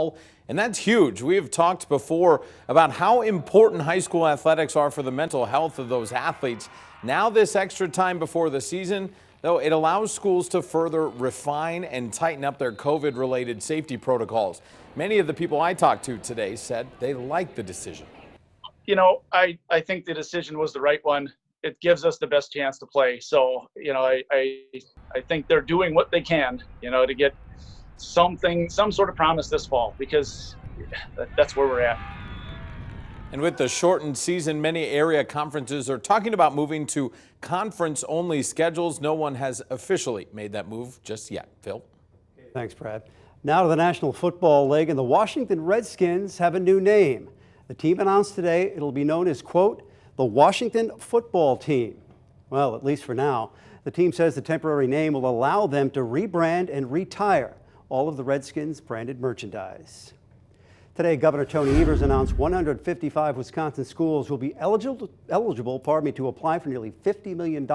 fall, and that's huge. We have talked before about how important high school athletics are for the mental health of those athletes. Now this extra time before the season, though, it allows schools to further refine and tighten up their COVID-related safety protocols. Many of the people I talked to today said they like the decision. You know, I think the decision was the right one. It gives us the best chance to play. So, you know, I think they're doing what they can, you know, to get some sort of promise this fall, because that's where we're at. And with the shortened season, many area conferences are talking about moving to conference-only schedules. No one has officially made that move just yet. Phil? Thanks, Brad. Now to the National Football League, and the Washington Redskins have a new name. The team announced today it'll be known as, quote, the Washington Football Team. Well, at least for now. The team says the temporary name will allow them to rebrand and retire all of the Redskins branded merchandise. Today, Governor Tony Evers announced 155 Wisconsin schools will be eligible to apply for nearly $50 million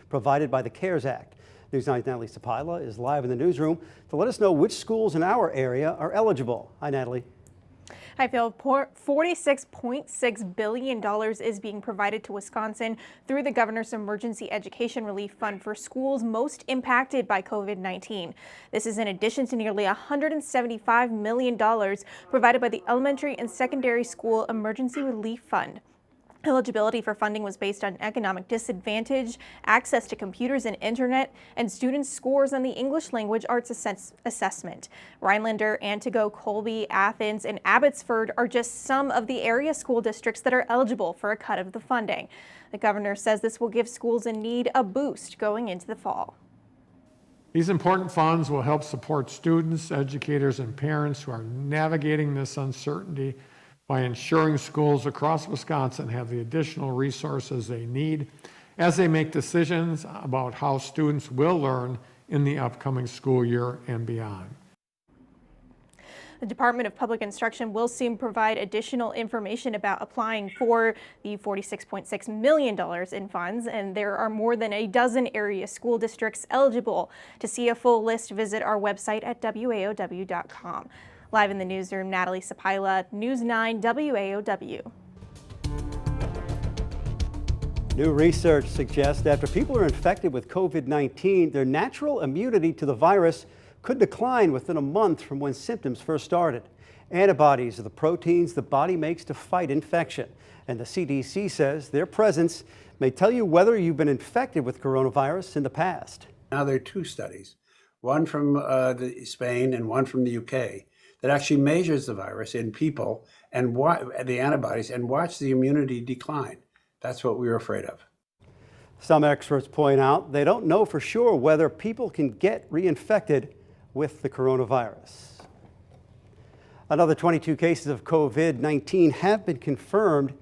provided by the CARES Act. News 9's Natalie Sapila is live in the newsroom to let us know which schools in our area are eligible. Hi, Natalie. Hi, Phil. $46.6 billion is being provided to Wisconsin through the governor's Emergency Education Relief Fund for schools most impacted by COVID-19. This is in addition to nearly $175 million provided by the Elementary and Secondary School Emergency Relief Fund. Eligibility for funding was based on economic disadvantage, access to computers and internet, and students' scores on the English language arts assessment. Rhinelander, Antigo, Colby, Athens, and Abbotsford are just some of the area school districts that are eligible for a cut of the funding. The governor says this will give schools in need a boost going into the fall. These important funds will help support students, educators, and parents who are navigating this uncertainty by ensuring schools across Wisconsin have the additional resources they need as they make decisions about how students will learn in the upcoming school year and beyond. The Department of Public Instruction will soon provide additional information about applying for the $46.6 million in funds, and there are more than a dozen area school districts eligible. To see a full list, visit our website at waow.com. Live in the newsroom, Natalie Sapila, News 9 WAOW. New research suggests that after people are infected with COVID-19, their natural immunity to the virus could decline within a month from when symptoms first started. Antibodies are the proteins the body makes to fight infection, and the CDC says their presence may tell you whether you've been infected with coronavirus in the past. Now there are two studies, one from Spain and one from the UK, that actually measures the virus in people and the antibodies and watch the immunity decline. That's what we were afraid of. Some experts point out they don't know for sure whether people can get reinfected with the coronavirus. Another 22 cases of COVID-19 have been confirmed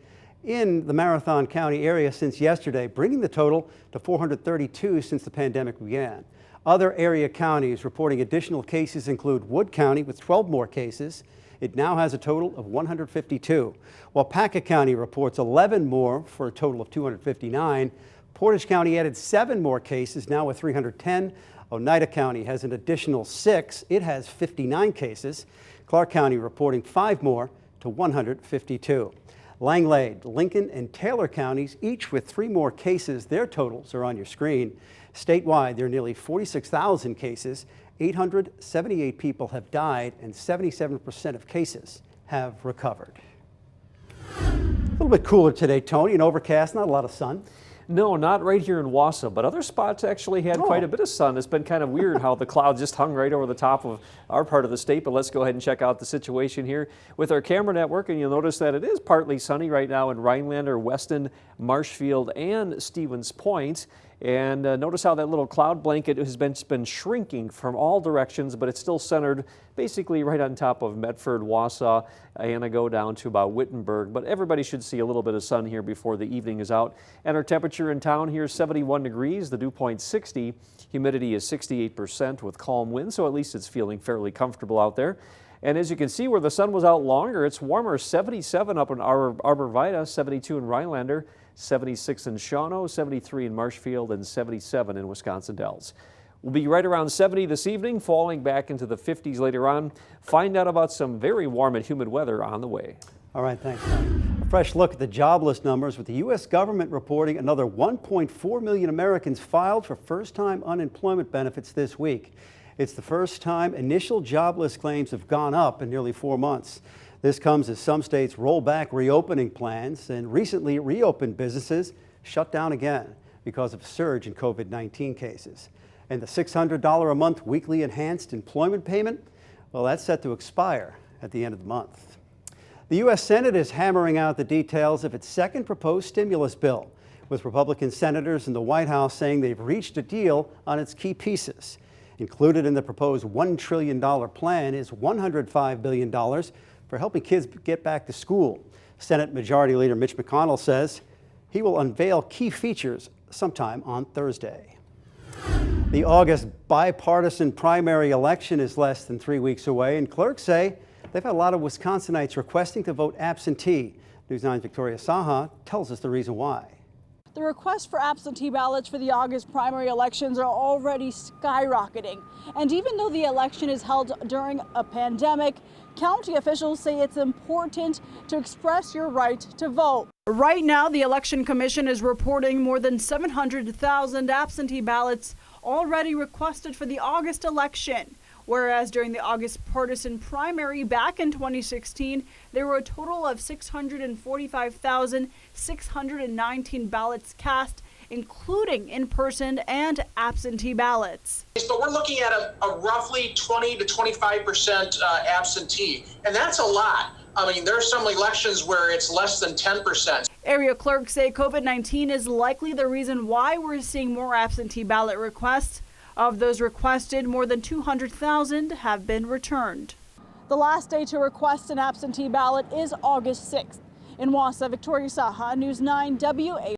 in the Marathon County area since yesterday, bringing the total to 432 since the pandemic began. Other area counties reporting additional cases include Wood County with 12 more cases. It now has a total of 152, while Paca County reports 11 more for a total of 259. Portage County added 7 more cases, now with 310. Oneida County has an additional 6. It has 59 cases. Clark County reporting 5 more to 152. Langlade, Lincoln, and Taylor counties, each with 3 more cases. Their totals are on your screen. Statewide, there are nearly 46,000 cases. 878 people have died, and 77% of cases have recovered. A little bit cooler today, Tony, and overcast, not a lot of sun. No, not right here in Wausau, but other spots actually had quite a bit of sun. It's been kind of weird how the clouds just hung right over the top of our part of the state, but let's go ahead and check out the situation here with our camera network, and you'll notice that it is partly sunny right now in Rhinelander, Weston, Marshfield, and Stevens Point. And notice how that little cloud blanket has been shrinking from all directions, but it's still centered basically right on top of Medford, Wausau, and go down to about Wittenberg. But everybody should see a little bit of sun here before the evening is out. And our temperature in town here is 71 degrees, the dew point 60. Humidity is 68% with calm winds, so at least it's feeling fairly comfortable out there. And as you can see, where the sun was out longer, it's warmer, 77 up in Arbor Vitae, 72 in Rhinelander, 76 in Shawano, 73 in Marshfield, and 77 in Wisconsin Dells. will be right around 70 this evening, falling back into the 50s later on. Find out about some very warm and humid weather on the way. All right, thanks, Tom. A fresh look at the jobless numbers with the U.S. government reporting another 1.4 million Americans filed for first-time unemployment benefits this week. It's the first time initial jobless claims have gone up in nearly 4 months. This comes as some states roll back reopening plans, and recently reopened businesses shut down again because of a surge in COVID-19 cases. And the $600 a month weekly enhanced employment payment, well, that's set to expire at the end of the month. The U.S. Senate is hammering out the details of its second proposed stimulus bill, with Republican senators in the White House saying they've reached a deal on its key pieces. Included in the proposed $1 trillion plan is $105 billion for helping kids get back to school. Senate Majority Leader Mitch McConnell says he will unveil key features sometime on Thursday. The August bipartisan primary election is less than 3 weeks away, and clerks say they've had a lot of Wisconsinites requesting to vote absentee. News 9's Victoria Saha tells us the reason why. The requests for absentee ballots for the August primary elections are already skyrocketing. And even though the election is held during a pandemic, county officials say it's important to express your right to vote. Right now, the Election Commission is reporting more than 700,000 absentee ballots already requested for the August election. Whereas during the August partisan primary back in 2016, there were a total of 645,619 ballots cast, including in-person and absentee ballots. But we're looking at a roughly 20 to 25% absentee, and that's a lot. I mean, there are some elections where it's less than 10%. Area clerks say COVID-19 is likely the reason why we're seeing more absentee ballot requests. Of those requested, more than 200,000 have been returned. The last day to request an absentee ballot is August 6th. In Wausau, Victoria Saha, News 9 WA.